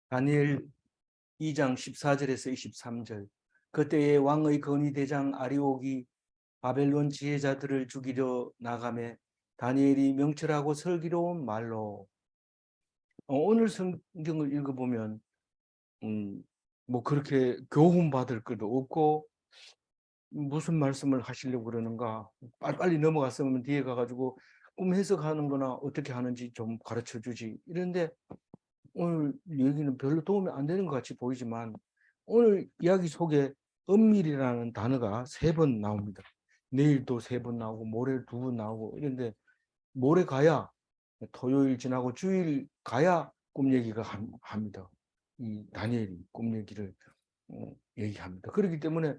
다니엘 2장 14절에서 23절. 그때에 왕의 건의대장 아리옥이 바벨론 지혜자들을 죽이려 나가매 다니엘이 명철하고 슬기로운 말로. 오늘 성경을 읽어보면 뭐 그렇게 교훈 받을 것도 없고 무슨 말씀을 하시려고 그러는가, 빨리 넘어갔으면 뒤에 가가지고 꿈 해석하는 거나 어떻게 하는지 좀 가르쳐 주지. 이런데 오늘 얘기는 별로 도움이 안 되는 것 같이 보이지만 오늘 이야기 속에 은밀이라는 단어가 3번 나옵니다. 내일도 3번 나오고 모레 2번 나오고 이런데 모레 가야, 토요일 지나고 주일 가야 꿈 얘기가 합니다. 이 다니엘이 꿈 얘기를 얘기합니다. 그렇기 때문에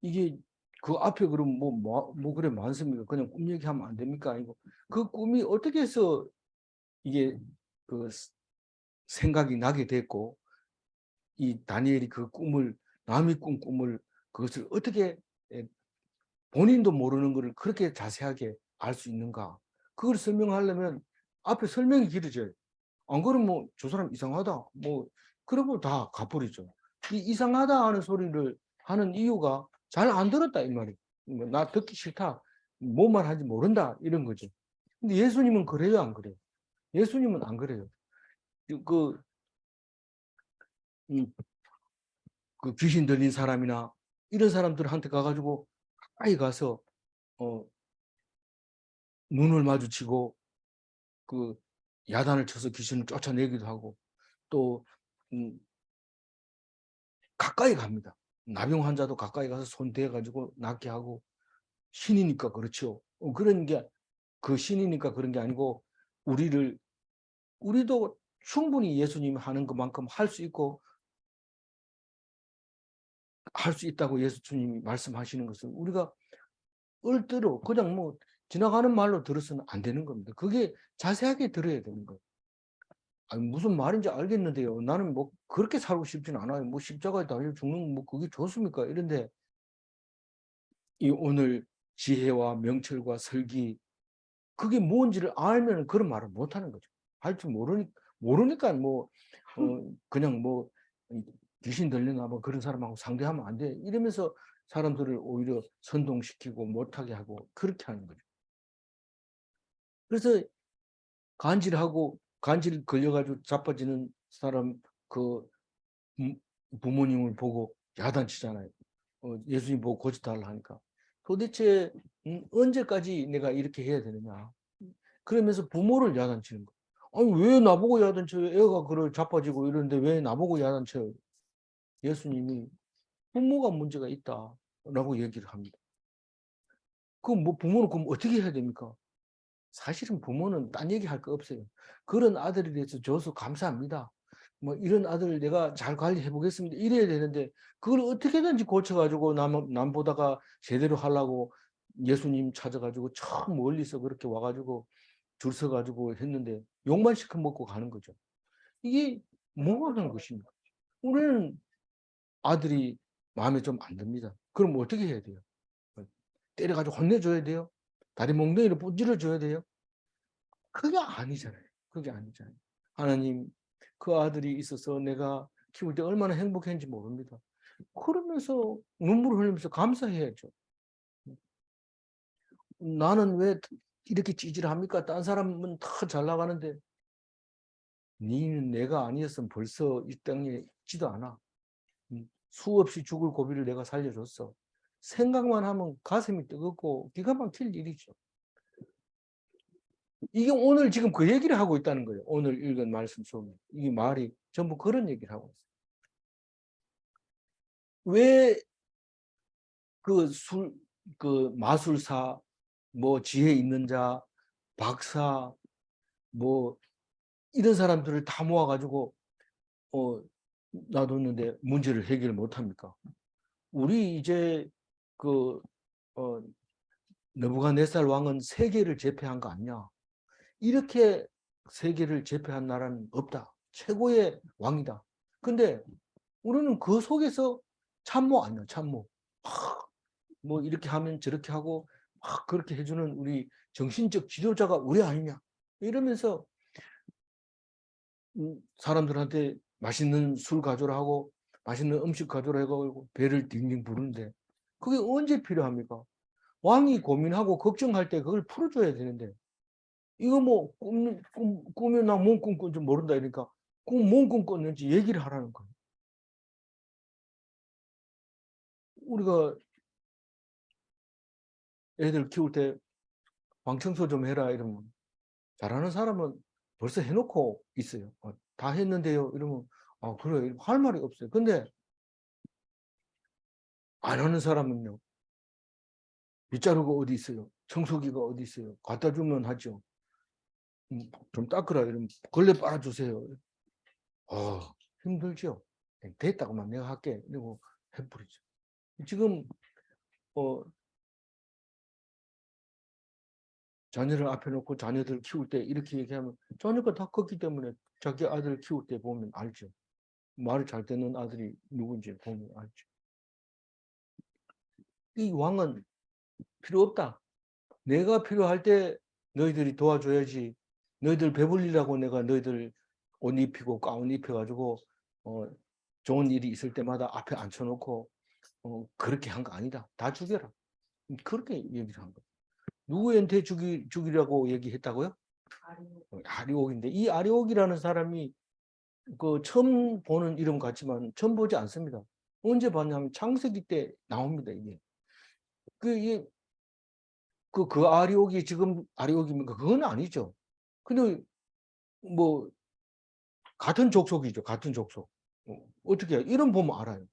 이게 그 앞에 그럼 뭐 그래 많습니까? 그냥 꿈 얘기하면 안 됩니까? 아니고 그 꿈이 어떻게 해서 이게 그 생각이 나게 됐고, 이 다니엘이 그 꿈을, 남이 꾼 꿈을, 그것을 어떻게 본인도 모르는 것을 그렇게 자세하게 알 수 있는가? 그걸 설명하려면 앞에 설명이 길어져요. 안 그러면 뭐 저 사람 이상하다 뭐 그러고 다 가버리죠. 이 이상하다 하는 소리를 하는 이유가 잘 안 들었다 이 말이에요. 나 듣기 싫다, 뭔 말 하는지 모른다 이런 거죠. 근데 예수님은 그래요 안 그래요? 예수님은 안 그래요. 그, 음, 그 귀신 들린 사람이나 이런 사람들한테 가가지고 가까이 가서 어, 눈을 마주치고 그 야단을 쳐서 귀신을 쫓아내기도 하고, 또 가까이 갑니다. 나병 환자도 가까이 가서 손 대가지고 낫게 하고, 신이니까 그렇죠. 그런 게, 그 신이니까 그런 게 아니고 우리도 충분히 예수님이 하는 것만큼 할 수 있고 할 수 있다고 예수님이 말씀하시는 것을 우리가 얼뜨로 그냥 뭐 지나가는 말로 들어서는 안 되는 겁니다. 그게 자세하게 들어야 되는 거예요. 아니, 무슨 말인지 알겠는데요. 나는 뭐 그렇게 살고 싶진 않아요. 뭐 십자가에 달려 죽는 뭐 그게 좋습니까? 이런데 이 오늘 지혜와 명철과 설기, 그게 뭔지를 알면 그런 말을 못 하는 거죠. 할 줄 모르니까 뭐 그냥 뭐 귀신 들리나 뭐 그런 사람하고 상대하면 안 돼 이러면서 사람들을 오히려 선동시키고 못하게 하고 그렇게 하는 거죠. 그래서 간질 걸려가지고 자빠지는 사람, 그 부모님을 보고 야단치잖아요. 예수님 보고 고쳐달라 하니까 도대체 언제까지 내가 이렇게 해야 되느냐. 그러면서 부모를 야단치는 거. 아니 왜 나보고 야단쳐요? 애가 그걸 자빠지고 이러는데 왜 나보고 야단쳐요? 예수님이 부모가 문제가 있다라고 얘기를 합니다. 그럼 뭐 부모는 그럼 어떻게 해야 됩니까? 사실은 부모는 딴 얘기할 거 없어요. 그런 아들이 돼서 줘서 감사합니다. 뭐 이런 아들을 내가 잘 관리해 보겠습니다. 이래야 되는데 그걸 어떻게든지 고쳐가지고 남보다가 제대로 하려고 예수님 찾아가지고 처음 멀리서 그렇게 와가지고 줄 서가지고 했는데 욕만 시켜 먹고 가는 거죠. 이게 뭐 하는 것입니까? 우리는 아들이 마음에 좀 안 듭니다. 그럼 어떻게 해야 돼요? 때려가지고 혼내줘야 돼요? 다리 몽둥이를 분질러줘야 돼요? 그게 아니잖아요. 그게 아니잖아요. 하나님, 그 아들이 있어서 내가 키울 때 얼마나 행복했는지 모릅니다. 그러면서 눈물을 흘리면서 감사해야죠. 나는 왜 이렇게 찌질합니까? 딴 사람은 다 잘 나가는데 니는 내가 아니었으면 벌써 이 땅에 있지도 않아. 수없이 죽을 고비를 내가 살려줬어. 생각만 하면 가슴이 뜨겁고 기가 막힐 일이죠. 이게 오늘 지금 그 얘기를 하고 있다는 거예요. 오늘 읽은 말씀 속에. 이 말이 전부 그런 얘기를 하고 있어요. 왜 그 마술사, 뭐 지혜 있는 자, 박사, 뭐 이런 사람들을 다 모아가지고 놔뒀는데 문제를 해결 못합니까? 우리 이제 그 느부갓네살 왕은 세계를 제패한 거 아니냐? 이렇게 세계를 제패한 나라는 없다. 최고의 왕이다. 근데 우리는 그 속에서 참모 아니야, 참모. 뭐 이렇게 하면 저렇게 하고 막 그렇게 해주는 우리 정신적 지도자가 우리 아니냐. 이러면서 사람들한테 맛있는 술 가져라 하고 맛있는 음식 가져라 해가지고 배를 딩딩 부르는데 그게 언제 필요합니까? 왕이 고민하고 걱정할 때 그걸 풀어줘야 되는데 이거 뭐 꾸면 나 뭔 꿈 꾼지 모른다 이러니까 뭔 꿈 꿨는지 얘기를 하라는 거예요. 우리가 애들 키울 때 방청소 좀 해라 이러면 잘하는 사람은 벌써 해놓고 있어요. 다 했는데요 이러면 그래 할 말이 없어요. 근데 안 하는 사람은요. 빗자루가 어디 있어요? 청소기가 어디 있어요? 갖다 주면 하죠. 좀 닦으라 이러면 걸레 빨아주세요. 힘들죠. 됐다고만 내가 할게 이러고 해버리죠. 지금 자녀를 앞에 놓고 자녀들 키울 때 이렇게 얘기하면 자녀가 다 컸기 때문에 자기 아들 키울 때 보면 알죠. 말을 잘 듣는 아들이 누군지 보면 알죠. 이 왕은 필요 없다. 내가 필요할 때 너희들이 도와줘야지. 너희들 배불리라고 내가 너희들 옷 입히고 가운 입혀가지고 좋은 일이 있을 때마다 앞에 앉혀놓고 그렇게 한 거 아니다. 다 죽여라. 그렇게 얘기를 한 거예요. 누구한테 죽이라고 얘기했다고요? 아리옥인데 이 아리옥이라는 사람이 그 처음 보는 이름 같지만 처음 보지 않습니다. 언제 봤냐면 창세기 때 나옵니다. 이게 그 아리옥이 지금 아리옥입니까? 그건 아니죠. 근데 뭐 같은 족속이죠. 같은 족속. 어떻게 이름 보면 알아요.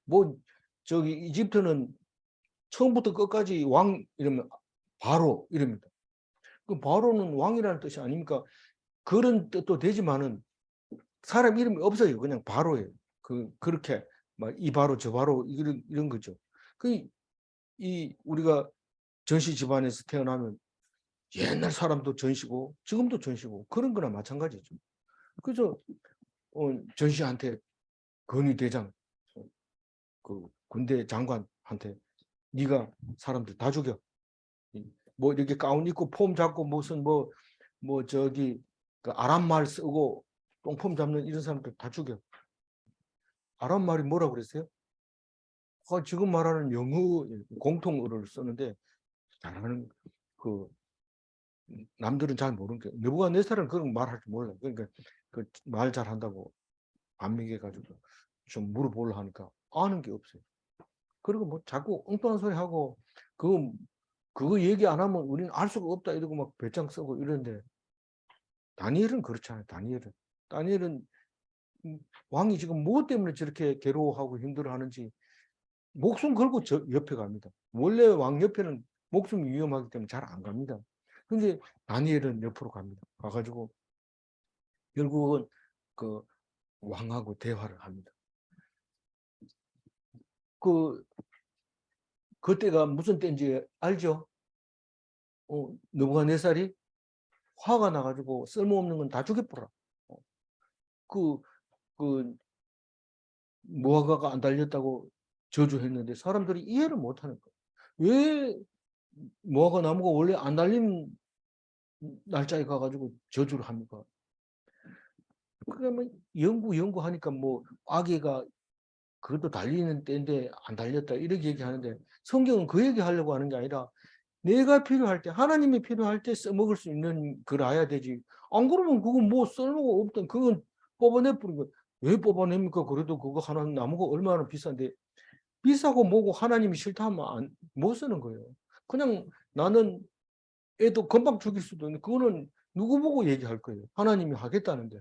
뭐 저기 이집트는 처음부터 끝까지 왕 이러면 바로 이럽니다. 그 바로는 왕이라는 뜻이 아닙니까? 그런 뜻도 되지만은 사람 이름이 없어요. 그냥 바로예요. 그렇게 막 이 바로 저 바로 이런 거죠. 우리가 전시 집안에서 태어나면 옛날 사람도 전시고 지금도 전시고 그런 거나 마찬가지죠. 그래서 전시한테 건의대장 그 군대 장관한테 네가 사람들 다 죽여. 뭐 이렇게 가운 입고 폼 잡고 무슨 뭐 저기 그 아랍말 쓰고 똥폼 잡는 이런 사람들 다 죽여. 아랍말이 뭐라고 그랬어요? 지금 말하는 영어 공통어를 쓰는데 잘하는 그 남들은 잘 모르는 게 느부갓네살은 그런 말할 줄 몰라요. 그러니까 그 말 잘한다고 반미게 가지고 좀 물어보려 하니까 아는 게 없어요. 그리고 뭐 자꾸 엉뚱한 소리 하고 그거 얘기 안 하면 우리는 알 수가 없다 이러고 막 배짱 쓰고 이러는데 다니엘은 그렇잖아요. 다니엘은 왕이 지금 무엇 때문에 저렇게 괴로워하고 힘들어하는지 목숨 걸고 저 옆에 갑니다. 원래 왕 옆에는 목숨이 위험하기 때문에 잘 안 갑니다. 근데 다니엘은 옆으로 갑니다. 가가지고 결국은 그 왕하고 대화를 합니다. 그때가 무슨 때인지 알죠? 느부갓네살이 화가 나가지고 쓸모없는 건 다 죽여버려. 그, 그, 무화과가 안 달렸다고 저주했는데 사람들이 이해를 못하는 거예요. 왜 무화과 나무가 원래 안 달린 날짜에 가가지고 저주를 합니까? 그러면 연구하니까 뭐 아기가 그것도 달리는 때인데 안 달렸다 이렇게 얘기하는데 성경은 그 얘기 하려고 하는 게 아니라 내가 필요할 때 하나님이 필요할 때 써먹을 수 있는 글아야 되지. 안 그러면 그건 뭐 쓸모가 없던 그건 뽑아내 버리고 왜 뽑아냅니까? 그래도 그거 하나 나무가 얼마나 비싼데 비싸고 뭐고 하나님이 싫다 하면 못 쓰는 거예요. 그냥 나는 애도 금방 죽일 수도 있는데 그거는 누구 보고 얘기할 거예요. 하나님이 하겠다는데.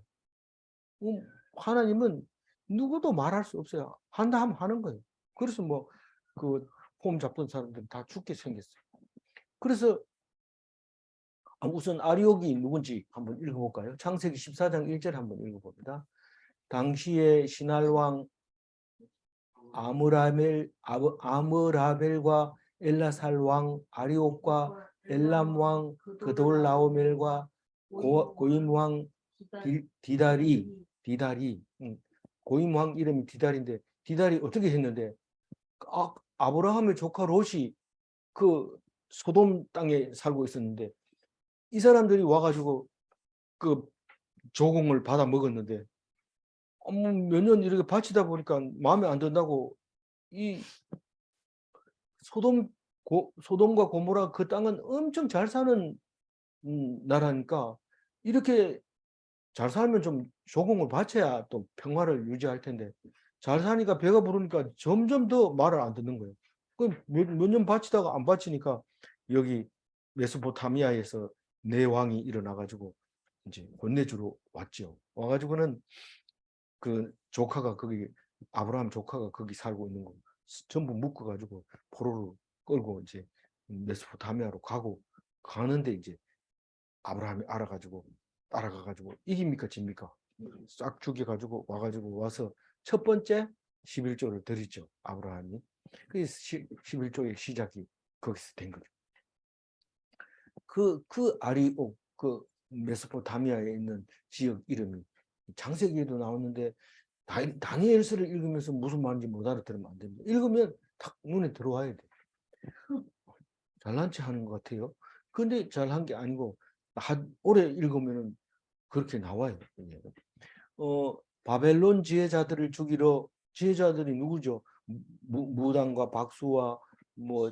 하나님은 누구도 말할 수 없어요. 한다 하면 하는 거예요. 그래서 뭐 그 폼 잡던 사람들은 다 죽게 생겼어요. 그래서 우선 아리옥이 누군지 한번 읽어볼까요? 창세기 14장 1절 한번 읽어봅니다. 당시에 신할왕 아므라벨과 엘라살 왕 아리옥과 엘람 왕 그돌라오멜과 고임 왕 디다리 고임 왕 이름이 디다리인데 디다리 어떻게 했는데 아브라함의 조카 롯이 그 소돔 땅에 살고 있었는데 이 사람들이 와가지고 그 조공을 받아 먹었는데 몇 년 이렇게 바치다 보니까 마음에 안 든다고 이 소돔과 고모라 그 땅은 엄청 잘 사는 나라니까 이렇게 잘 살면 좀 조공을 바쳐야 또 평화를 유지할 텐데 잘 사니까 배가 부르니까 점점 더 말을 안 듣는 거예요. 그럼 몇 년 바치다가 안 바치니까 여기 메소포타미아에서 내 왕이 일어나 가지고 이제 혼내주러 왔죠. 와가지고는 그 조카가 거기 아브라함 조카가 거기 살고 있는 거 전부 묶어가지고 포로로 끌고 이제 메소포타미아로 가는데 이제 아브라함이 알아가지고 따라가가지고 이깁니까 집니까? 싹 죽여가지고 와가지고 와서 첫 번째 11조를 드리죠. 아브라함이. 그 11조의 시작이 거기서 된 거죠. 그 아리옥, 그 메소포타미아에 있는 지역 이름이 창세기에도 나오는데 다니엘서를 읽으면서 무슨 말인지 못 알아들으면 안 됩니다. 읽으면 딱 눈에 들어와야 돼. 잘난 체 하는 것 같아요. 근데 잘한 게 아니고 오래 읽으면 그렇게 나와요. 바벨론 지혜자들을 죽이러 지혜자들이 누구죠? 무당과 박수와 뭐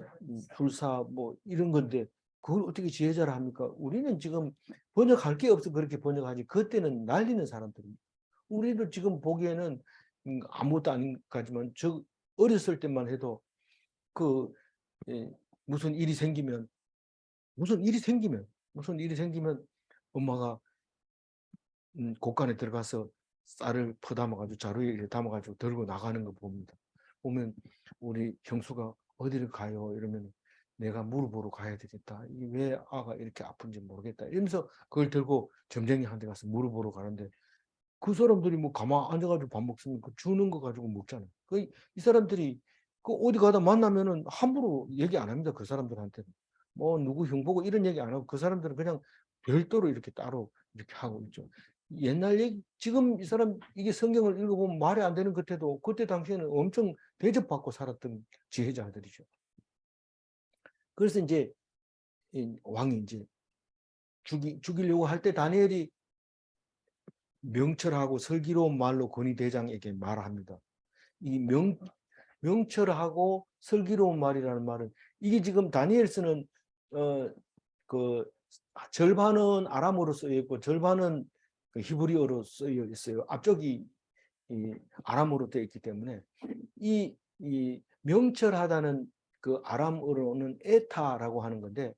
불사 뭐 이런 건데 그걸 어떻게 지혜자라 합니까? 우리는 지금 번역할 게 없어 그렇게 번역하지. 그때는 날리는 사람들입니다. 우리도 지금 보기에는 아무것도 아닌 거지만 저 어렸을 때만 해도 그 예, 무슨 일이 생기면 무슨 일이 생기면 엄마가 곳간에 들어가서 쌀을 퍼담아가지고 자루에 담아가지고 들고 나가는 거 봅니다. 보면 우리 형수가 어디를 가요? 이러면 내가 물어보러 가야 되겠다. 이게 왜 아가 이렇게 아픈지 모르겠다. 이러면서 그걸 들고 점쟁이한테 가서 물어보러 가는데 그 사람들이 뭐 가만 앉아가지고 밥 먹으면 그 주는 거 가지고 먹잖아요. 이 사람들이 그 어디 가다 만나면은 함부로 얘기 안 합니다. 그 사람들한테는. 뭐 누구 형 보고 이런 얘기 안 하고 그 사람들은 그냥 별도로 이렇게 따로 이렇게 하고 있죠. 옛날 얘기, 지금 이 사람 이게 성경을 읽어보면 말이 안 되는 것에도 그때 당시에는 엄청 대접받고 살았던 지혜자들이죠. 그래서 이제 왕이 이제 죽이려고 할 때 다니엘이 명철하고 슬기로운 말로 권위대장에게 말합니다. 이 명철하고 슬기로운 말이라는 말은 이게 지금 다니엘서는 그 절반은 아람어로 쓰여 있고 절반은 그 히브리어로 쓰여 있어요. 앞쪽이 이 아람어로 되어 있기 때문에 이 명철하다는 그 아람어로는 에타라고 하는 건데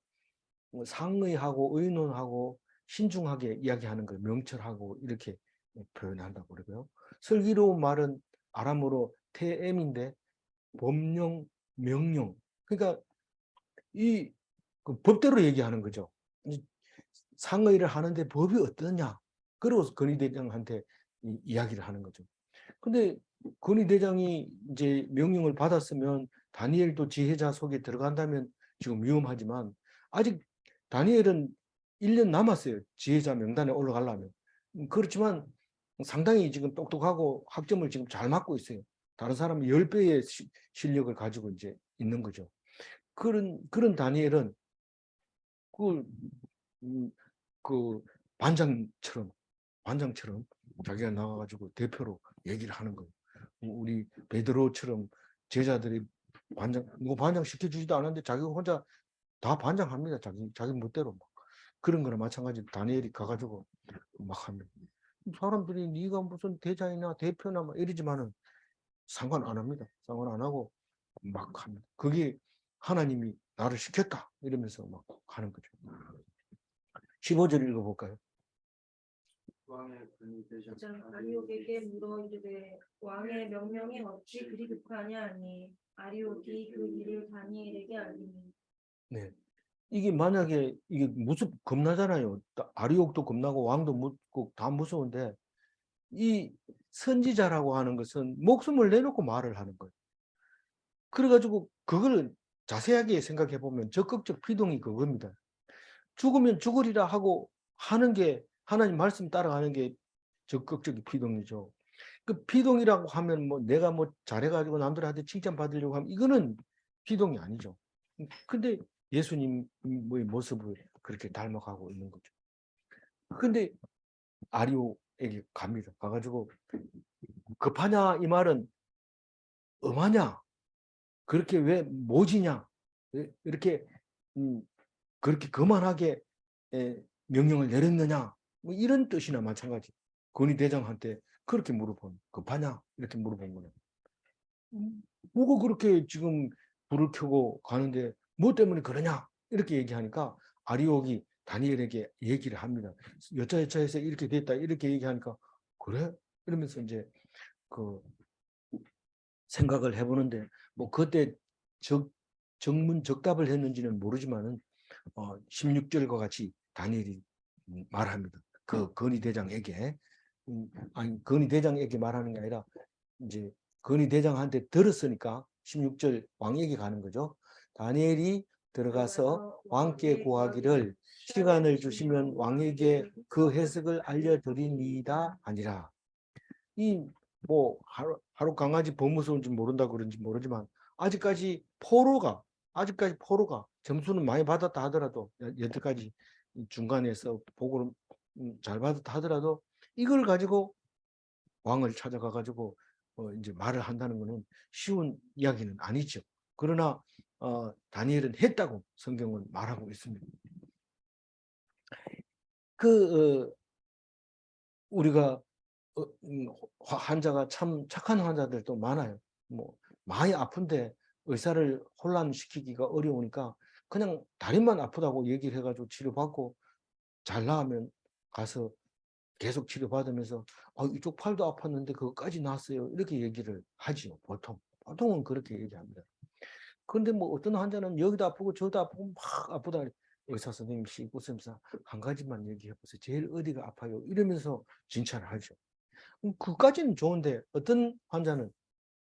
상의하고 의논하고 신중하게 이야기하는 걸 명철하고 이렇게 표현한다고 그러고요. 슬기로운 말은 아람어로 테엠인데 법령, 명령. 그러니까 그 법대로 얘기하는 거죠. 상의를 하는데 법이 어떠냐. 그리고 건의대장한테 이야기를 하는 거죠. 근데 건의대장이 이제 명령을 받았으면 다니엘도 지혜자 속에 들어간다면 지금 위험하지만 아직 다니엘은 1년 남았어요. 지혜자 명단에 올라가려면. 그렇지만 상당히 지금 똑똑하고 학점을 지금 잘 맞고 있어요. 다른 사람이 10배의 실력을 가지고 이제 있는 거죠. 그런 다니엘은 그, 그 반장처럼 자기가 나와가지고 대표로 얘기를 하는 거예요. 우리 베드로처럼 제자들이 누구 반장 시켜주지도 않았는데 자기가 혼자 다 반장합니다. 자기 멋대로 막. 그런 거나 마찬가지로 다니엘이 가가지고 막 합니다. 사람들이 네가 무슨 대장이나 대표나 막 이러지만은 상관 안 합니다. 상관 안 하고 막 합니다. 그게 하나님이 나를 시켰다 이러면서 막 하는 거죠. 15절 읽어볼까요? 아리옥에게 물어 이르되 왕의 명령이 어찌 그리 급하냐 하니 아리옥이 그 일을 다니엘에게 알리니. 네. 이게 만약에 이게 겁나잖아요. 아리옥도 겁나고 왕도 묻고 다 무서운데 이 선지자라고 하는 것은 목숨을 내놓고 말을 하는 거예요. 그래가지고 그걸 자세하게 생각해 보면 적극적 피동이 그겁니다. 죽으면 죽으리라 하고 하는 게 하나님 말씀 따라가는 게 적극적 피동이죠. 그 피동이라고 하면 뭐 내가 뭐 잘해가지고 남들한테 칭찬받으려고 하면 이거는 피동이 아니죠. 근데 예수님의 모습을 그렇게 닮아가고 있는 거죠. 근데 갑니다. 가가지고 급하냐 이 말은 엄하냐, 그렇게 왜 모지냐, 이렇게 그렇게 거만하게 명령을 내렸느냐, 뭐 이런 뜻이나 마찬가지. 건의 대장한테 그렇게 물어본, 급하냐 이렇게 물어본 거네. 뭐가 그렇게 지금 불을 켜고 가는데 뭐 때문에 그러냐 이렇게 얘기하니까 아리옥이 다니엘에게 얘기를 합니다. 여차여차해서 이렇게 됐다 이렇게 얘기하니까 그래? 이러면서 이제 그 생각을 해보는데 뭐 그때 정문적답을 했는지는 모르지만은 16절과 같이 다니엘이 말합니다. 그 건의 대장에게 아니 건의 대장에게 말하는 게 아니라 이제 건의 대장한테 들었으니까 16절 왕에게 가는 거죠. 다니엘이 들어가서 왕께 구하기를 시간을 주시면 왕에게 그 해석을 알려드리니다 아니라. 이 뭐 하루 강아지 범무서운지 모른다 그런지 모르지만 아직까지 포로가 점수는 많이 받았다 하더라도 여태까지 중간에서 보고를 잘 받았다 하더라도 이걸 가지고 왕을 찾아가 가지고 이제 말을 한다는 것은 쉬운 이야기는 아니죠. 그러나 다니엘은 했다고 성경은 말하고 있습니다. 우리가 환자가 참 착한 환자들도 많아요. 뭐 많이 아픈데 의사를 혼란시키기가 어려우니까 그냥 다리만 아프다고 얘기를 해가지고 치료받고 잘 나으면 가서 계속 치료받으면서 이쪽 팔도 아팠는데 그거까지 나았어요. 이렇게 얘기를 하지요. 보통은 그렇게 얘기합니다. 그런데 뭐 어떤 환자는 여기도 아프고 저도 아프고 막 아프다. 의사 선생님 씩 웃으면서 한 가지만 얘기해 보세요. 제일 어디가 아파요? 이러면서 진찰을 하죠. 그까지는 좋은데 어떤 환자는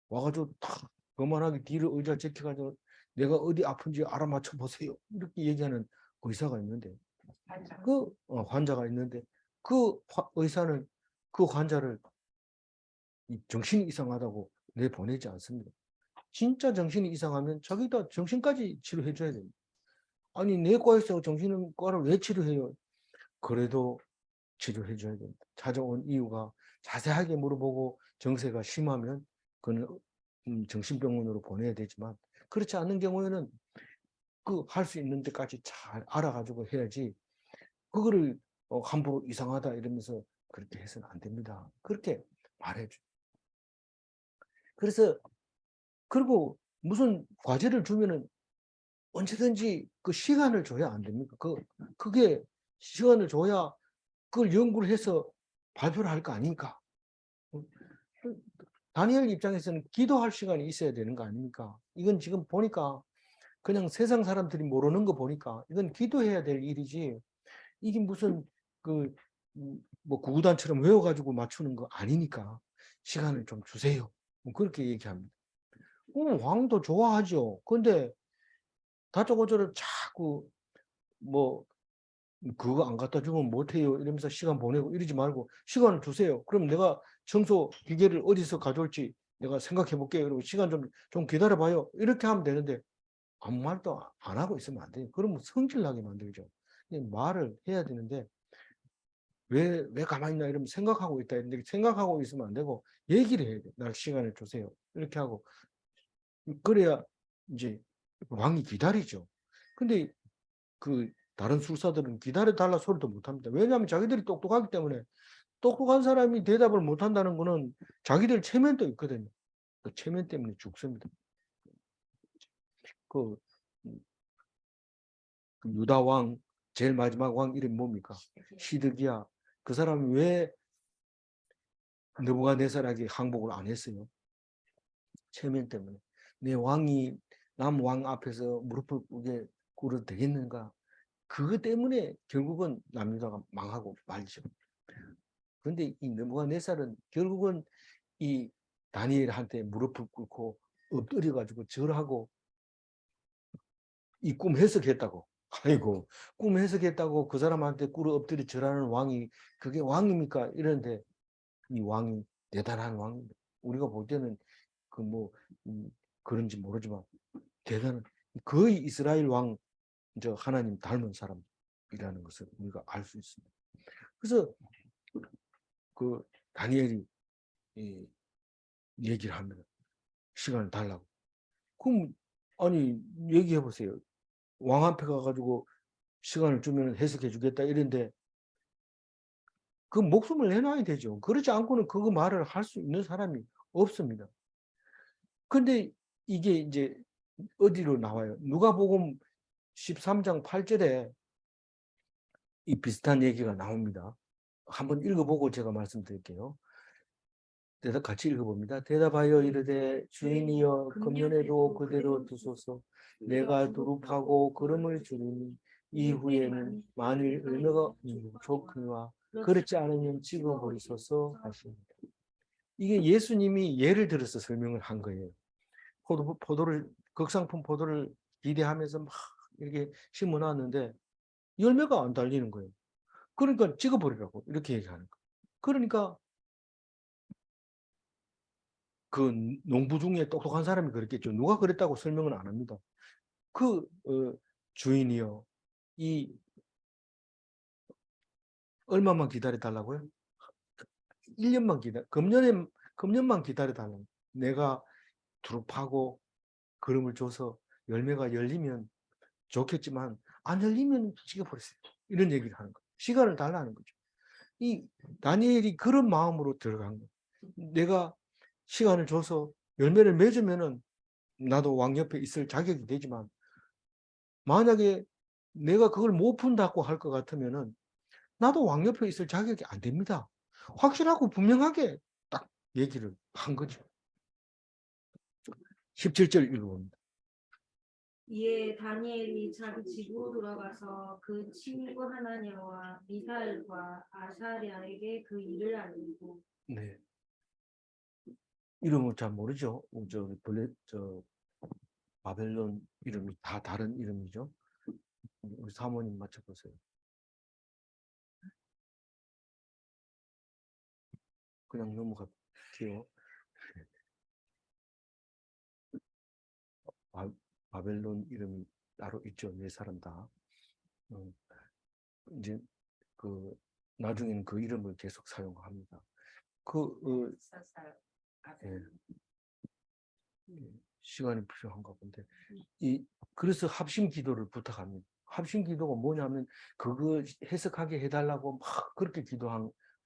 와가지고 탁 거만하게 뒤를 의자 제껴가지고 내가 어디 아픈지 알아맞혀 보세요. 이렇게 얘기하는 의사가 있는데 환자가 있는데 의사는 그 환자를 정신이 이상하다고 내보내지 않습니다. 진짜 정신이 이상하면 자기가 정신까지 치료해 줘야 됩니다. 아니 내과에서 정신과를 왜 치료해요? 그래도 치료해 줘야 됩니다. 찾아온 이유가 자세하게 물어보고 정세가 심하면 그는 정신병원으로 보내야 되지만 그렇지 않은 경우에는 할 수 있는 데까지 잘 알아가지고 해야지 그거를 함부로 이상하다 이러면서 그렇게 해서는 안 됩니다. 그렇게 말해줘. 그래서 그리고 무슨 과제를 주면은 언제든지 그 시간을 줘야 안 됩니까? 그게 시간을 줘야 그걸 연구를 해서 발표를 할 거 아닙니까? 다니엘 입장에서는 기도할 시간이 있어야 되는 거 아닙니까? 이건 지금 보니까 그냥 세상 사람들이 모르는 거 보니까 이건 기도해야 될 일이지 이게 무슨 뭐 구구단처럼 외워가지고 맞추는 거 아니니까 시간을 좀 주세요. 뭐 그렇게 얘기합니다. 왕도 좋아하죠. 근데 다짜고짜를 자꾸 뭐 그거 안 갖다 주면 못해요 이러면서 시간 보내고 이러지 말고 시간을 주세요. 그럼 내가 청소 기계를 어디서 가져올지 내가 생각해 볼게요. 그리고 시간 좀 기다려 봐요. 이렇게 하면 되는데 아무 말도 안 하고 있으면 안 돼요. 그러면 성질나게 만들죠. 말을 해야 되는데 왜 가만히 있나 이러면 생각하고 있다 이런데 생각하고 있으면 안 되고 얘기를 해야 돼. 날 시간을 주세요. 이렇게 하고 그래야 이제 왕이 기다리죠. 근데 다른 술사들은 기다려달라 소리도 못합니다. 왜냐하면 자기들이 똑똑하기 때문에 똑똑한 사람이 대답을 못한다는 것은 자기들 체면도 있거든요. 그 체면 때문에 죽습니다. 그 유다 왕 제일 마지막 왕 이름이 뭡니까? 시드기야. 그 사람이 왜 느부갓네살에게 항복을 안 했어요? 체면 때문에. 내 왕이 남 왕 앞에서 무릎을 꿇어도 되겠는가? 그것 때문에 결국은 남유다가 망하고 말죠. 그런데 이 느부갓네살은 결국은 이 다니엘한테 무릎을 꿇고 엎드려 가지고 절하고 이 꿈 해석했다고. 아이고 꿈 해석했다고 그 사람한테 꿇어 엎드려 절하는 왕이 그게 왕입니까? 이런데 이 왕이 대단한 왕입니다. 우리가 볼 때는 그런지 모르지만 대단한 거의 이스라엘 왕 하나님 닮은 사람이라는 것을 우리가 알 수 있습니다. 그래서 그 다니엘이 얘기를 합니다. 시간을 달라고. 그럼 아니 얘기해 보세요. 왕 앞에 가가지고 시간을 주면 해석해 주겠다 이런데 그 목숨을 내놔야 되죠. 그렇지 않고는 그거 말을 할 수 있는 사람이 없습니다. 근데 이게 이제 어디로 나와요? 누가복음 13장 8절에 이 비슷한 얘기가 나옵니다. 한번 읽어보고 제가 말씀드릴게요. 같이 읽어봅니다. 대답하여 이르되 주인이여 금년에도 그대로 두소서. 내가 두릅하고 걸음을 주리니 이후에는 만일 은혜가 좋거니와 그렇지 않으면 찍어버리소서 하십니다. 이게 예수님이 예를 들어서 설명을 한 거예요. 극상품 포도를 기대하면서 막 이렇게 심어놨는데 열매가 안 달리는 거예요. 그러니까 찍어버리라고 이렇게 얘기하는 거예요. 그러니까 그 농부 중에 똑똑한 사람이 그랬겠죠. 누가 그랬다고 설명은 안 합니다. 주인이요. 이 얼마만 기다려 달라고요? 1년만 금년만 기다려 달라고. 내가 두릅하고 그름을 줘서 열매가 열리면 좋겠지만 안 열리면 찍어버렸어요. 이런 얘기를 하는 거예요. 시간을 달라는 거죠. 이 다니엘이 그런 마음으로 들어간 거예요. 내가 시간을 줘서 열매를 맺으면은 나도 왕 옆에 있을 자격이 되지만 만약에 내가 그걸 못 푼다고 할 것 같으면은 나도 왕 옆에 있을 자격이 안 됩니다. 확실하고 분명하게 딱 얘기를 한 거죠. 17절 읽어봅니다. 이에 다니엘이 자기 집으로 돌아가서 그 친구 하나냐와 미사엘과 아사랴에게 그 일을 알리고. 네. 이름을 잘 모르죠. 바벨론 이름이 다 다른 이름이죠. 우리 사모님 맞춰보세요. 그냥 넘어갈게요. 바벨론 이름이 따로 있죠. 네 사람 다. 이제 그 나중에는 그 이름을 계속 사용합니다. 예. 시간이 필요한가 본데 그래서 합심 기도를 부탁합니다. 합심 기도가 뭐냐면 그거 해석하게 해달라고 막 그렇게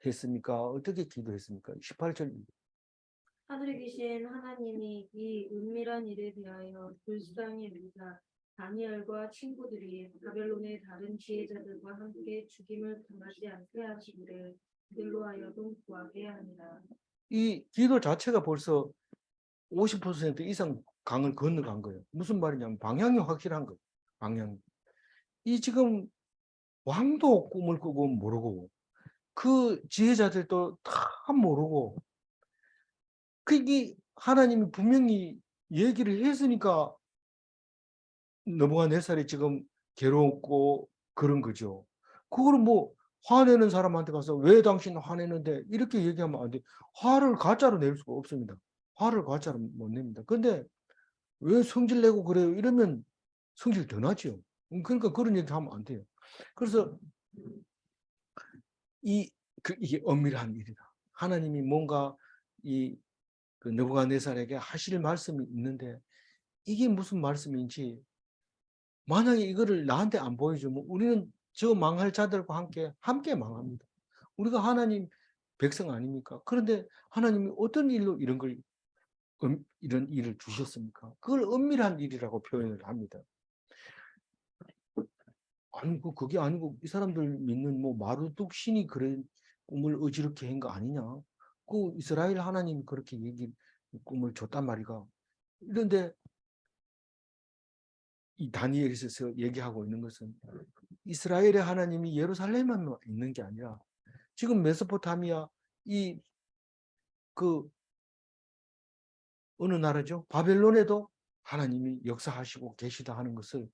했습니까? 어떻게 기도했습니까? 18절. 하늘에 계신 하나님이 이 은밀한 일에 대하여 불쌍히 여기사 다니엘과 친구들이 바벨론의 다른 지혜자들과 함께 죽임을 당하지 않게 하시기를 그들로 하여금 구하게 하니라. 이 기도 자체가 벌써 50% 이상 강을 건너간 거예요. 무슨 말이냐면 방향이 확실한 거예요. 방향. 이 지금 왕도 꿈을 꾸고 모르고 그 지혜자들도 다 모르고 그게 하나님이 분명히 얘기를 했으니까 느부갓네살이 지금 괴롭고 그런 거죠. 그걸 뭐 화내는 사람한테 가서 왜 당신 화내는데 이렇게 얘기하면 안 돼. 화를 가짜로 낼 수가 없습니다. 화를 가짜로 못 냅니다. 근데 왜 성질 내고 그래요? 이러면 성질 더 나죠. 그러니까 그런 얘기 하면 안 돼요. 그래서 이게 엄밀한 일이다. 하나님이 뭔가 그 느부갓네살에게 하실 말씀이 있는데 이게 무슨 말씀인지 만약에 이거를 나한테 안 보여주면 우리는 저 망할 자들과 함께 망합니다. 우리가 하나님 백성 아닙니까? 그런데 하나님이 어떤 일로 이런 일을 주셨습니까? 그걸 은밀한 일이라고 표현을 합니다. 아니고 그게 아니고 이 사람들 믿는 뭐 마루뚝 신이 그런 꿈을 어지럽게 한 거 아니냐? 그 이스라엘 하나님이 그렇게 꿈을 줬단 말이가. 그런데 이 다니엘에서 얘기하고 있는 것은 이스라엘의 하나님이 예루살렘만 있는 게 아니라 지금 메소포타미아 그 어느 나라죠? 바벨론에도 하나님이 역사하시고 계시다 하는 것을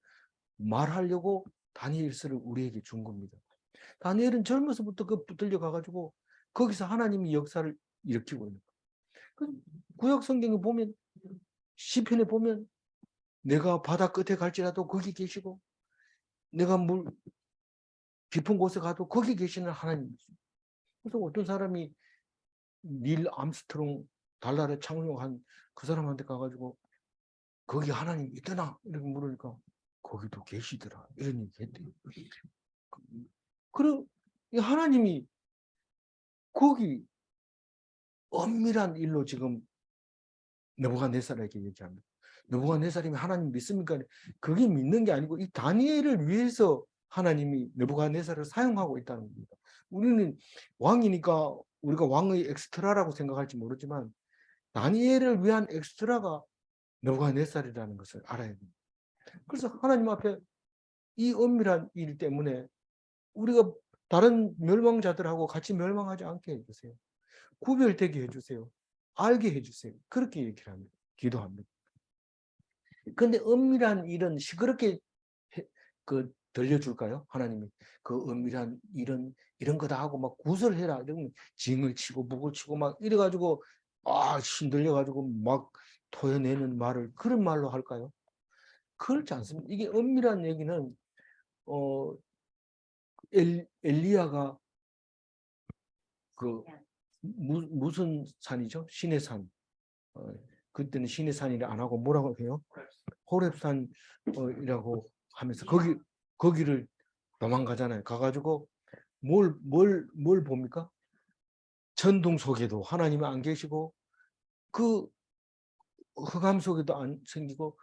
말하려고 다니엘서를 우리에게 준 겁니다. 다니엘은 젊어서부터 붙들려 가가지고 거기서 하나님이 역사를 일으키고 있는 거예요. 구약 성경에 보면 시편에 보면 내가 바다 끝에 갈지라도 거기 계시고 내가 물 깊은 곳에 가도 거기 계시는 하나님이죠. 그래서 어떤 사람이 닐 암스트롱 달나라에 착륙한 그 사람한테 가가지고 거기 하나님 있더나 이렇게 물으니까 거기도 계시더라 이런 얘기 했대요. 그럼 이 하나님이 거기 엄밀한 일로 지금 느부갓네살에게 얘기합니다. 느부갓네살이 하나님 믿습니까? 그게 믿는 게 아니고 이 다니엘을 위해서 하나님이 느부갓네살을 사용하고 있다는 겁니다. 우리는 왕이니까 우리가 왕의 엑스트라라고 생각할지 모르지만 다니엘을 위한 엑스트라가 느부갓네살이라는 것을 알아야 됩니다. 그래서 하나님 앞에 이 엄밀한 일 때문에 우리가 다른 멸망자들하고 같이 멸망하지 않게 해주세요. 구별되게 해주세요. 알게 해주세요. 그렇게 얘기를 합니다. 기도합니다. 근데 은밀한 일은 시끄럽게 들려줄까요? 하나님이 그 은밀한 일은 이런 거다 하고 막 구설해라 이러면 징을 치고 목을 치고 막 이래가지고 신들려가지고 막 토해내는 말을 그런 말로 할까요? 그렇지 않습니다. 이게 은밀한 얘기는 엘리야가 그 무슨 산이죠? 신의 산. 그때는 신의 산이라 안 하고 뭐라고 해요? 호렙산이라고 하면서 거기를 도망가잖아요. 가가지고 뭘 봅니까? 전둥 속에도 하나님이 안 계시고 그 흑암 속에도 안 생기고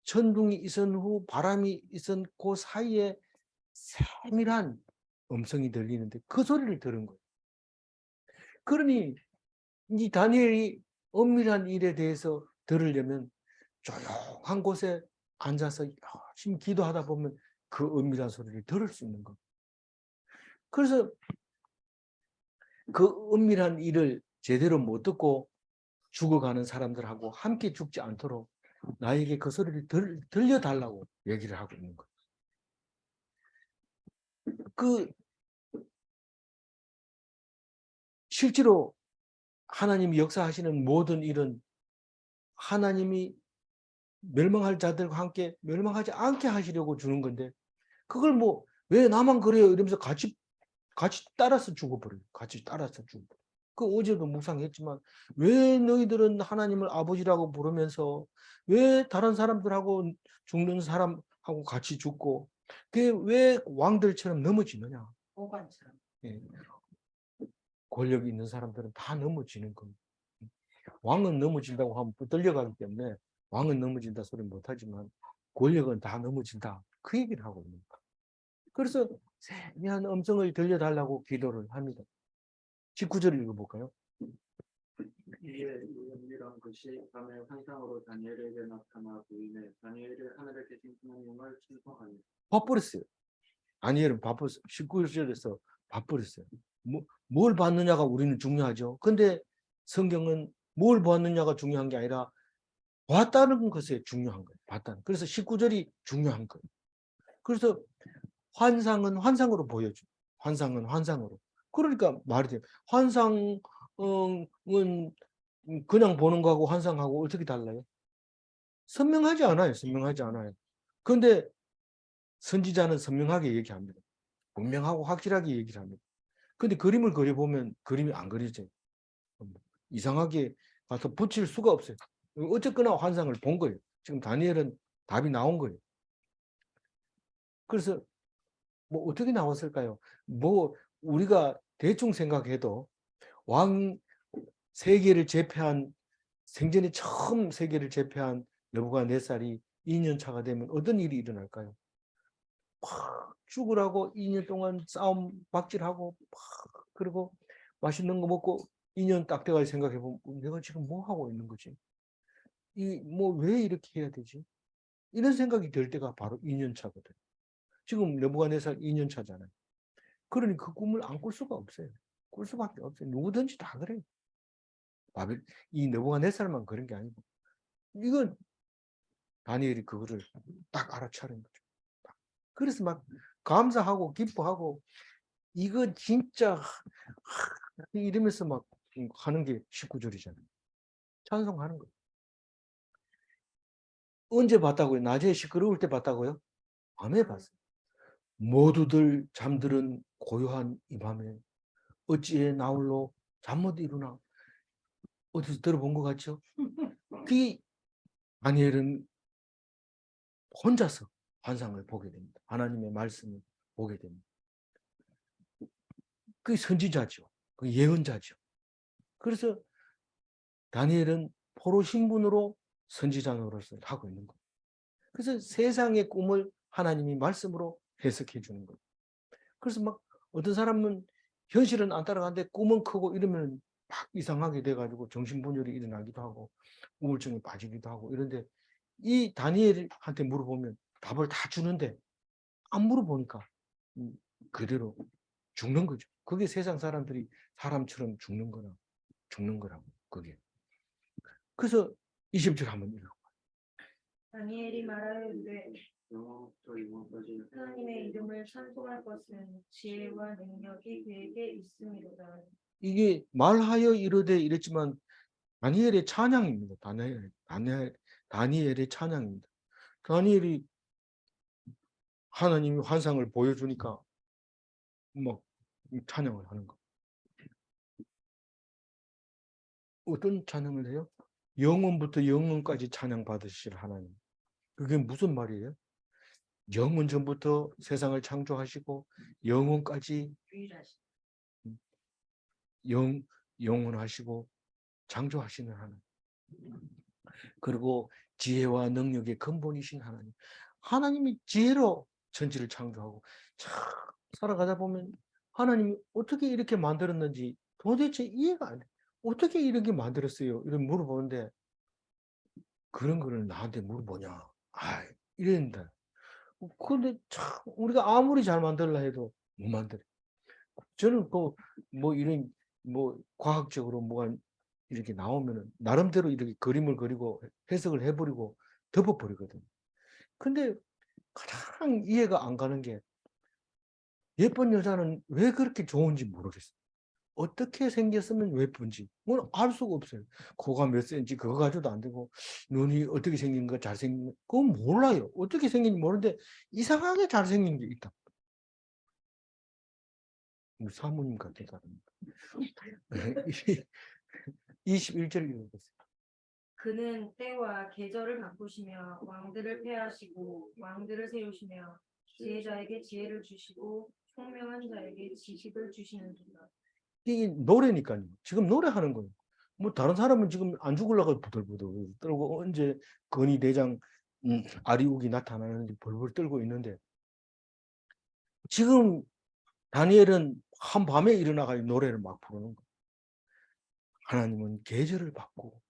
천둥이 있은 후 바람이 있은 그 사이에 세밀한 음성이 들리는데 그 소리를 들은 거예요. 그러니 이 다니엘이 은밀한 일에 대해서 들으려면 조용한 곳에 앉아서 열심히 기도하다 보면 그 은밀한 소리를 들을 수 있는 겁니다. 그래서 그 은밀한 일을 제대로 못 듣고 죽어가는 사람들하고 함께 죽지 않도록 나에게 그 소리를 들려달라고 얘기를 하고 있는 거예요. 실제로 하나님이 역사하시는 모든 일은 하나님이 멸망할 자들과 함께 멸망하지 않게 하시려고 주는 건데 그걸 왜 나만 그래요 이러면서 같이 따라서 죽어버려요. 같이 따라서 죽어버려요. 그 어제도 묵상했지만 왜 너희들은 하나님을 아버지라고 부르면서 왜 다른 사람들하고 죽는 사람하고 같이 죽고 왜 왕들처럼 넘어지느냐. 오반처럼. 예. 권력이 있는 사람들은 다 넘어지는 겁니다. 왕은 넘어진다고 하면 떨려가기 때문에 왕은 넘어진다 소리 못하지만 권력은 다 넘어진다. 그 얘기를 하고 있는 거예요. 그래서 세미한 음성을 들려달라고 기도를 합니다. 19절 읽어볼까요? 이에 은밀한 것이 밤의 환상으로 다니엘에게 나타나 보이네. 다니엘이 하늘에 계신 하나님을 찬송하니. 바버렸어요. 다니엘은 바빴어요. 19절에서 바버렸어요. 뭘 받느냐가 우리는 중요하죠. 근데 성경은 뭘 받느냐가 중요한 게 아니라 봤다는 것에 중요한 거예요. 봤다는. 그래서 19절이 중요한 거예요. 그래서 환상은 환상으로 보여줘. 환상은 환상으로. 그러니까 말이 돼요. 환상은 그냥 보는 거하고 환상하고 어떻게 달라요? 선명하지 않아요. 선명하지 않아요. 그런데 선지자는 선명하게 얘기합니다. 분명하고 확실하게 얘기를 합니다. 근데 그림을 그려보면 그림이 안 그려져요. 이상하게 가서 붙일 수가 없어요. 어쨌거나 환상을 본 거예요. 지금 다니엘은 답이 나온 거예요. 그래서 어떻게 나왔을까요? 우리가 대충 생각해도 왕 세계를 제패한 생전에 처음 세계를 제패한 느부갓네살이 2년 차가 되면 어떤 일이 일어날까요? 팍 죽으라고 2년 동안 싸움 박질하고 그리고 맛있는 거 먹고 2년 딱 돼가 생각해 보면 내가 지금 뭐 하고 있는 거지? 왜 이렇게 해야 되지? 이런 생각이 들 때가 바로 2년 차거든. 지금 느부갓네살 2년 차잖아요. 그러니 그 꿈을 안 꿀 수가 없어요. 꿀 수밖에 없어요. 누구든지 다 그래요. 이 느부갓네살만 그런 게 아니고 이건 다니엘이 그거를 딱 알아차린 거죠. 그래서 막 감사하고 기뻐하고 이거 진짜 이러면서 막 하는 게 19절이잖아요. 찬송하는 거예요. 언제 봤다고요? 낮에 시끄러울 때 봤다고요? 밤에 봤어요. 모두들 잠들은 고요한 이 밤에 어찌해 나홀로 잠 못 일어나. 어디서 들어본 것 같죠? 그 다니엘은 혼자서 환상을 보게 됩니다. 하나님의 말씀을 보게 됩니다. 그 선지자죠. 그 예언자죠. 그래서 다니엘은 포로 신분으로 선지자 노릇을 하고 있는 거예요. 그래서 세상의 꿈을 하나님이 말씀으로 해석해 주는 거예요. 그래서 막 어떤 사람은 현실은 안 따라가는데 꿈은 크고 이러면 막 이상하게 돼가지고 정신분열이 일어나기도 하고 우울증에 빠지기도 하고 이런데 이 다니엘한테 물어보면 답을 다 주는데 안 물어보니까 그대로 죽는 거죠. 그게 세상 사람들이 사람처럼 죽는 거라고 그게. 그래서 20절 한번 읽어. 다니엘이 말하였는데 영원부터 영원까지 하나님의 이름을 찬송할 것은 지혜와 능력이 그에게 있음이로다. 이게 말하여 이르되 이랬지만 다니엘의 찬양입니다. 다니엘의 찬양입니다. 다니엘이 하나님이 환상을 보여주니까 막 찬양을 하는 거. 어떤 찬양을 해요? 영원부터 영원까지 찬양 받으실 하나님. 그게 무슨 말이에요? 영원 전부터 세상을 창조하시고 영원까지 유일하신 영원하시고 창조하시는 하나님. 그리고 지혜와 능력의 근본이신 하나님. 하나님이 지혜로 천지를 창조하고 살아가다 보면 하나님이 어떻게 이렇게 만들었는지 도대체 이해가 안 돼. 어떻게 이렇게 만들었어요? 이런 물어보는데 그런 거를 나한테 물어보냐. 이랬는데. 근데 참 우리가 아무리 잘 만들라 해도 못 만들어. 저는 뭐 이런 뭐 과학적으로 뭐가 이렇게 나오면은 나름대로 이렇게 그림을 그리고 해석을 해버리고 덮어버리거든요. 근데 가장 이해가 안 가는 게 예쁜 여자는 왜 그렇게 좋은지 모르겠어요. 어떻게 생겼으면 예쁜지 알 수가 없어요. 코가 몇 센치 그거 가지고도 안 되고 눈이 어떻게 생긴 거 잘생긴 거 그건 몰라요. 어떻게 생긴지 모르는데 이상하게 잘생긴 게 있다. 사모님 같은 사람입니다. 21절 읽어보세요. 그는 때와 계절을 바꾸시며 왕들을 폐하시고 왕들을 세우시며 지혜자에게 지혜를 주시고 총명한 자에게 지식을 주시는도다. 이게 노래니까요. 지금 노래하는 거예요. 뭐 다른 사람은 지금 안 죽으려고 부들부들 떨고 언제 건이 대장 아리욱이 나타나는지 벌벌 떨고 있는데 지금 다니엘은 한밤에 일어나가 노래를 막 부르는 거예요. 하나님은 계절을 바꾸고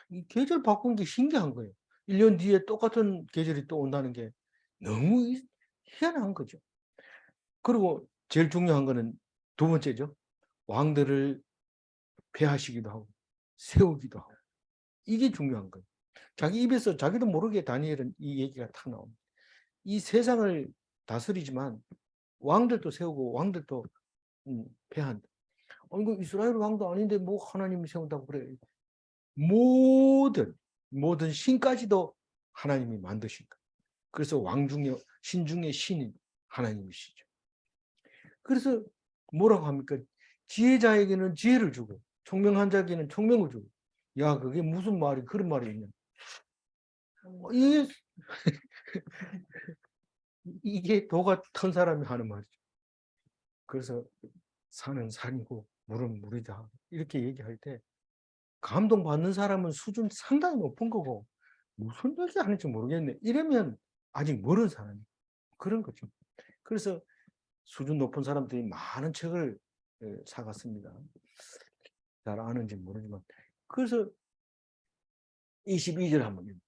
이 계절 바꾼 게 신기한 거예요. 1년 뒤에 똑같은 계절이 또 온다는 게 너무 희한한 거죠. 그리고 제일 중요한 거는 두 번째죠. 왕들을 폐하시기도 하고 세우기도 하고 이게 중요한 거예요. 자기 입에서 자기도 모르게 다니엘은 이 얘기가 탁 나옵니다. 이 세상을 다스리지만 왕들도 세우고 왕들도 폐한다. 이거 이스라엘 왕도 아닌데 뭐 하나님이 세운다고 그래. 모든 신까지도 하나님이 만드신 거예요. 그래서 왕 중에 신 중에 신인 하나님이시죠. 그래서 뭐라고 합니까? 지혜자에게는 지혜를 주고 총명한 자에게는 총명을 주고. 야, 그게 무슨 말이 그런 말이 있냐? 이게 도가 턴 사람이 하는 말이죠. 그래서 산은 산이고 물은 물이다. 이렇게 얘기할 때 감동받는 사람은 수준 상당히 높은 거고 무슨 얘기 하는지 모르겠네. 이러면 아직 모르는 사람이 그런 거죠. 그래서 수준 높은 사람들이 많은 책을 사갔습니다. 잘 아는지 모르지만. 그래서 22절 한번 읽어요.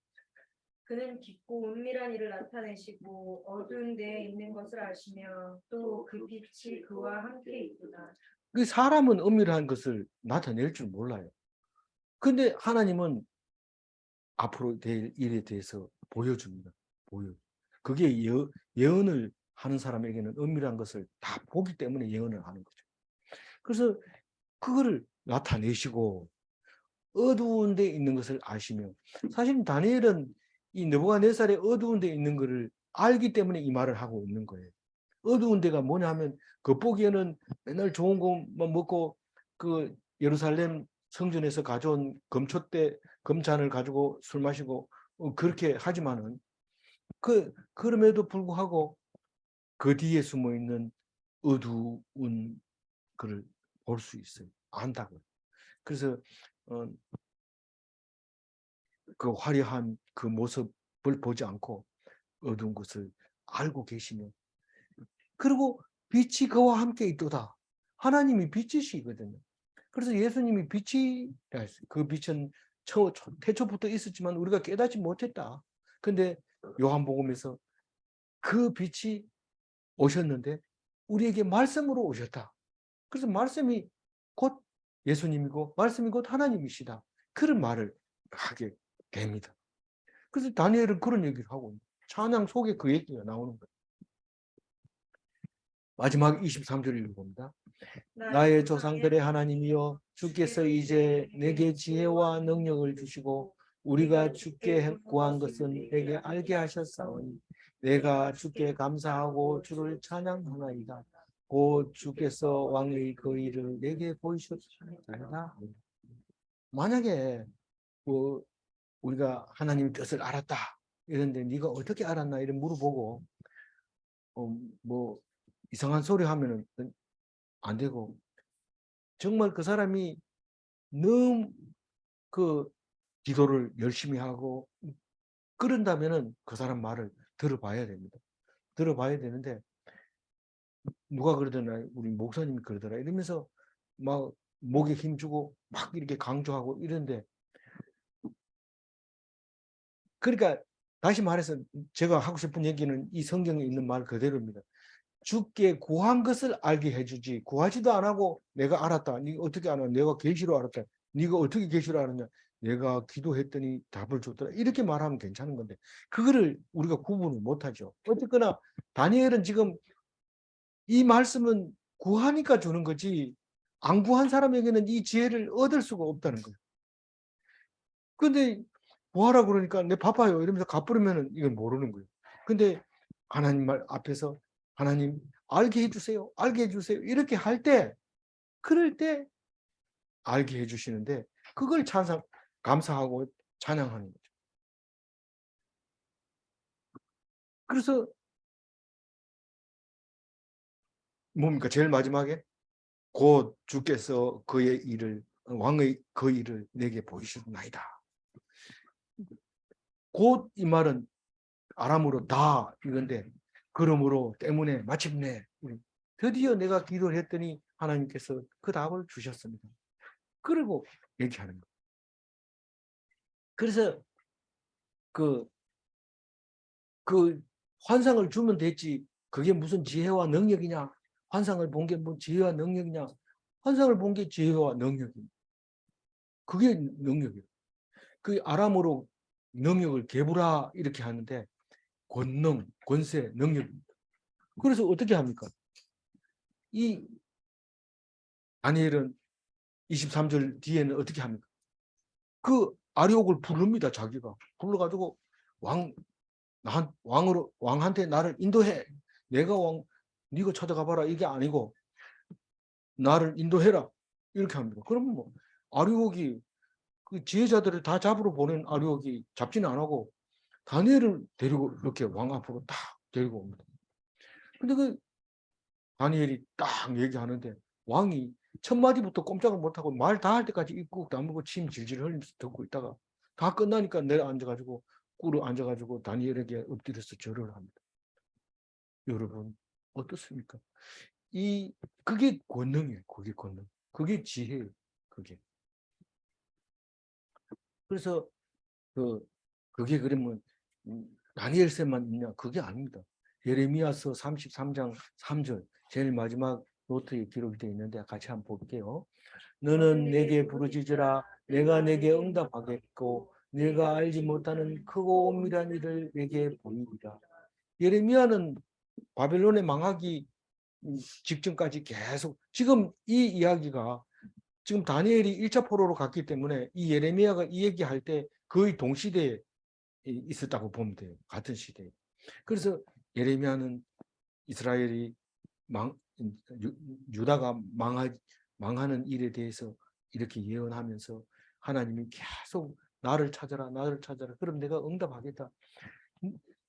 그는 깊고 은밀한 일을 나타내시고 어두운 데에 있는 것을 아시며 또 그 빛이 그와 함께 있구나. 그 사람은 은밀한 것을 나타낼 줄 몰라요. 근데 하나님은 앞으로 될 일에 대해서 보여줍니다. 그게 예언을 하는 사람에게는 은밀한 것을 다 보기 때문에 예언을 하는 거죠. 그래서 그거를 나타내시고 어두운 데 있는 것을 아시며 사실 다니엘은 이 느부갓네살의 어두운 데 있는 것을 알기 때문에 이 말을 하고 있는 거예요. 어두운 데가 뭐냐 하면 겉보기에는 맨날 좋은 것만 먹고 그 예루살렘 성전에서 가져온 금잔을 가지고 술 마시고 그렇게 하지만은 그럼에도 불구하고 그 뒤에 숨어 있는 어두운 그를 볼 수 있어요. 안다고. 그래서 그 화려한 그 모습을 보지 않고 어두운 것을 알고 계시며, 그리고 빛이 그와 함께 있도다. 하나님이 빛이시거든요. 그래서 예수님이 빛이, 그 빛은 태초부터 있었지만 우리가 깨닫지 못했다. 근데 요한복음에서 그 빛이 오셨는데 우리에게 말씀으로 오셨다. 그래서 말씀이 곧 예수님이고 말씀이 곧 하나님이시다. 그런 말을 하게 됩니다. 그래서 다니엘은 그런 얘기를 하고 찬양 속에 그 얘기가 나오는 거예요. 마지막 23절을 읽어봅니다. 나의 조상들의 하나님이여, 주께서 이제 내게 지혜와 능력을 주시고 우리가 주께 구한 것은 내게 알게 하셨사오니 내가 주께 감사하고 주를 찬양하나이다. 곧 주께서 왕의 그 일을 내게 보이셨나이다. 만약에 우리가 하나님의 뜻을 알았다 이런데 네가 어떻게 알았나 이런 물어보고 뭐 이상한 소리 하면은 안 되고, 정말 그 사람이 너무 그 기도를 열심히 하고 그런다면은 그 사람 말을 들어봐야 됩니다. 들어봐야 되는데 누가 그러더나 우리 목사님이 그러더라 이러면서 막 목에 힘주고 막 이렇게 강조하고 이런데, 그러니까 다시 말해서 제가 하고 싶은 얘기는 이 성경에 있는 말 그대로입니다. 주께 구한 것을 알게 해주지 구하지도 안 하고 내가 알았다. 네가 어떻게 알아? 내가 계시로 알았다. 네가 어떻게 계시로 알았냐? 내가 기도했더니 답을 줬더라. 이렇게 말하면 괜찮은 건데 그거를 우리가 구분을 못하죠. 어쨌거나 다니엘은 지금 이 말씀은 구하니까 주는 거지 안 구한 사람에게는 이 지혜를 얻을 수가 없다는 거예요. 근데 구하라 그러니까 내 바빠요 이러면서 갚으려면 이건 모르는 거예요. 근데 하나님 말 앞에서 하나님 알게 해주세요. 알게 해주세요. 이렇게 할 때, 그럴 때 알게 해주시는데 그걸 감사하고 찬양하는 거죠. 그래서 뭡니까? 제일 마지막에 곧 주께서 왕의 그 일을 내게 보이셨나이다. 곧 이 말은 아람어로 다 이건데 그러므로 때문에 마침내 드디어 내가 기도를 했더니 하나님께서 그 답을 주셨습니다. 그리고 얘기하는 거예요. 그래서 그 환상을 주면 됐지 그게 무슨 지혜와 능력이냐? 환상을 본 게 뭐 지혜와 능력이냐? 환상을 본 게 지혜와 능력입니다. 그게 능력이에요. 그 아람어로 능력을 게부라 이렇게 하는데 권능, 권세, 능력입니다. 그래서 어떻게 합니까? 이 다니엘은 23절 뒤에는 어떻게 합니까? 그 아리옥을 부릅니다. 자기가 불러가지고 왕한테 나를 인도해. 내가 네가 찾아가봐라 이게 아니고 나를 인도해라 이렇게 합니다. 그러면 뭐 아리옥이 그 지혜자들을 다 잡으러 보낸 아리옥이 잡지는 안 하고 다니엘을 데리고 이렇게 왕 앞으로 딱 데리고 옵니다. 근데 그 다니엘이 딱 얘기하는데 왕이 첫 마디부터 꼼짝을 못하고 말 다 할 때까지 입국 다물고 침 질질 흘리면서 듣고 있다가 다 끝나니까 내려 앉아가지고 꿇어 앉아가지고 다니엘에게 엎드려서 절을 합니다. 여러분 어떻습니까? 그게 권능이에요. 그게 권능. 그게 지혜예요. 그게. 그래서 그게 그러면 다니엘서만 있냐? 그게 아닙니다. 예레미야서 33장 3절 제일 마지막 노트에 기록이 되어 있는데 같이 한번 볼게요. 너는 내게 부르짖으라 내가 내게 응답하겠고 내가 알지 못하는 크고 엄밀한 일을 내게 보이리라. 예레미야는 바벨론의 망하기 직전까지 계속 지금 이 이야기가 지금 다니엘이 1차 포로로 갔기 때문에 이 예레미야가 이 얘기할 때 거의 동시대에 있었다고 보면 돼요. 같은 시대에. 그래서 예레미야는 이스라엘이 유다가 망하는 일에 대해서 이렇게 예언하면서 하나님이 계속 나를 찾아라, 나를 찾아라. 그럼 내가 응답하겠다.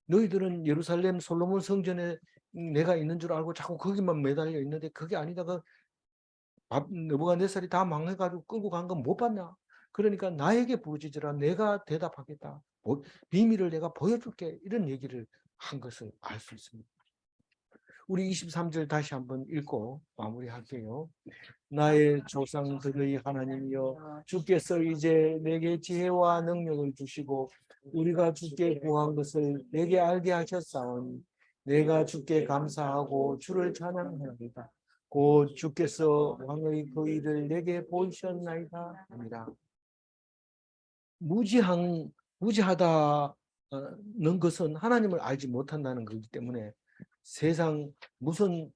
너희들은 예루살렘 솔로몬 성전에 내가 있는 줄 알고 자꾸 거기만 매달려 있는데 그게 아니다. 느부갓네살이 다 망해가지고 끌고 간 건 못 봤나? 그러니까 나에게 부르짖으라. 내가 대답하겠다. 비밀을 내가 보여줄게. 이런 얘기를 한 것을 알 수 있습니다. 우리 23절 다시 한번 읽고 마무리할게요. 나의 조상들의 하나님이여, 주께서 이제 내게 지혜와 능력을 주시고 우리가 주께 구한 것을 내게 알게 하셨사오니 내가 주께 감사하고 주를 찬양합니다. 곧 주께서 왕의 그 일을 내게 보이셨나이다 합니다. 무지하다는 것은 하나님을 알지 못한다는 거기 때문에 세상 무슨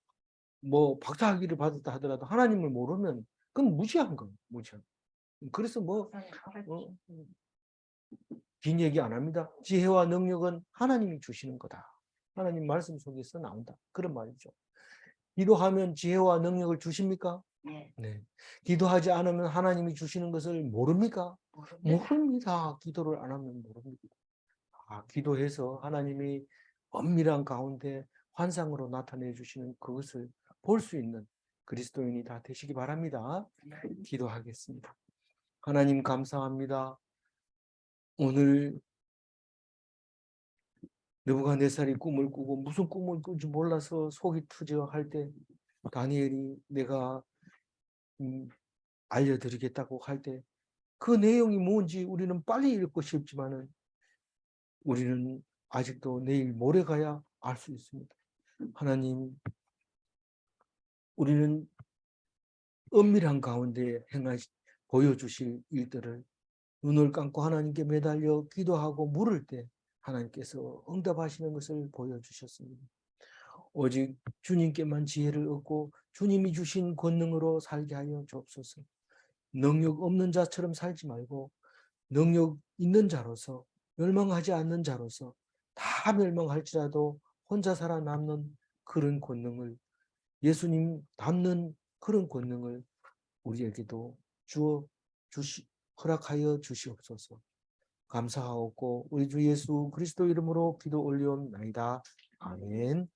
뭐 박사학위를 받았다 하더라도 하나님을 모르면 그건 무지한 거예요. 무지한. 그래서 긴 얘기 안 합니다. 지혜와 능력은 하나님이 주시는 거다. 하나님 말씀 속에서 나온다. 그런 말이죠. 기도하면 지혜와 능력을 주십니까? 네. 기도하지 않으면 하나님이 주시는 것을 모릅니까? 모릅니다. 기도를 안 하면 모릅니다. 기도해서 하나님이 엄밀한 가운데 환상으로 나타내 주시는 그것을 볼 수 있는 그리스도인이 다 되시기 바랍니다. 기도하겠습니다. 하나님 감사합니다. 오늘 느부갓네살이 꿈을 꾸고 무슨 꿈을 꾼지 몰라서 속이 투저할 때 다니엘이 내가 알려드리겠다고 할 때 그 내용이 뭔지 우리는 빨리 읽고 싶지만은 우리는 아직도 내일 모레 가야 알 수 있습니다. 하나님, 우리는 은밀한 가운데 보여주실 일들을 눈을 감고 하나님께 매달려 기도하고 물을 때 하나님께서 응답하시는 것을 보여주셨습니다. 오직 주님께만 지혜를 얻고 주님이 주신 권능으로 살게 하여 주옵소서. 능력 없는 자처럼 살지 말고 능력 있는 자로서, 멸망하지 않는 자로서, 다 멸망할지라도 혼자 살아남는 그런 권능을, 예수님 닮는 그런 권능을 우리에게도 허락하여 주시옵소서. 감사하옵고 우리 주 예수 그리스도 이름으로 기도 올리옵나이다. 아멘.